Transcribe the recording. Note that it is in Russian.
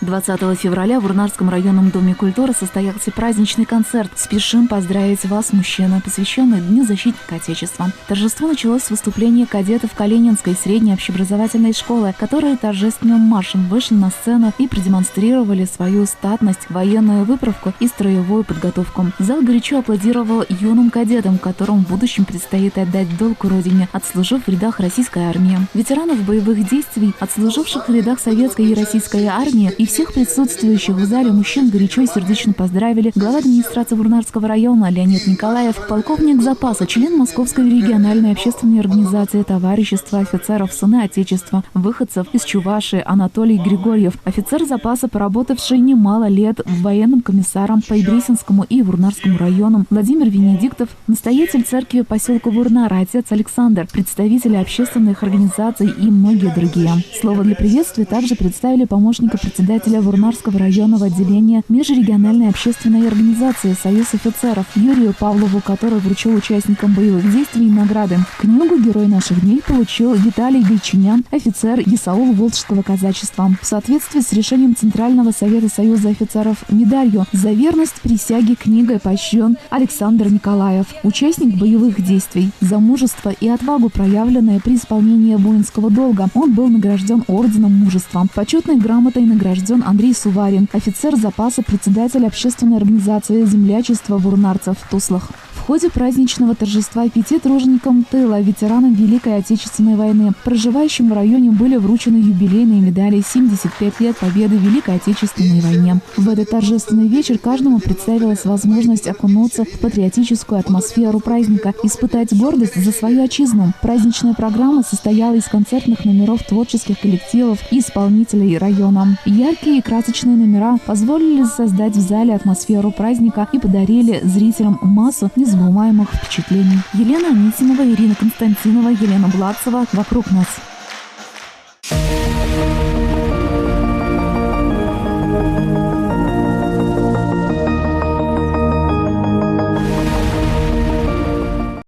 20 февраля в Урнарском районном доме культуры состоялся праздничный концерт «Спешим поздравить вас, мужчина», посвященный Дню защитника Отечества. Торжество началось с выступления кадетов Калининской средней общеобразовательной школы, которые торжественным маршем вышли на сцену и продемонстрировали свою статность, военную выправку и строевую подготовку. Зал горячо аплодировал юным кадетам, которым в будущем предстоит отдать долг родине, отслужив в рядах российской армии. Ветеранов боевых действий, отслуживших в рядах советской и российской армии, и всех присутствующих в зале мужчин горячо и сердечно поздравили глава администрации Урнарского района Леонид Николаев, полковник запаса, член Московской региональной общественной организации Товарищества офицеров «Сыны Отечества», выходцев из Чувашии Анатолий Григорьев, офицер запаса, поработавший немало лет военным комиссаром по Идрисинскому и Урнарскому районам Владимир Венедиктов, настоятель церкви поселка Урнар, отец Александр, представители общественных организаций и многие другие. Слово для приветствия также представили помощника председателя Урнарского районного отделения межрегиональной общественной организации «Союз офицеров» Юрию Павлову, который вручил участникам боевых действий награды. Книгу «Герой наших дней» получил Виталий Гайчинян, офицер ЕСАУЛ Волжского казачества. В соответствии с решением Центрального совета Союза офицеров медалью «За верность присяге» книгой поощрен Александр Николаев, участник боевых действий. За мужество и отвагу, проявленное при исполнении воинского долга, он был награжден орденом мужества. Почетной грамотой награжден Андрей Суварин, офицер запаса, председатель общественной организации землячества урнарцев в Туслах. В ходе праздничного торжества 5 труженикам тыла, ветеранам Великой Отечественной войны, проживающим в районе, были вручены юбилейные медали 75 лет победы в Великой Отечественной войне. В этот торжественный вечер каждому представилась возможность окунуться в патриотическую атмосферу праздника, испытать гордость за свою отчизну. Праздничная программа состояла из концертных номеров творческих коллективов и исполнителей района. Яркие и красочные номера позволили создать в зале атмосферу праздника и подарили зрителям массу незабываемых впечатлений. Елена Анисимова, Ирина Константинова, Елена Бладцева. «Вокруг нас».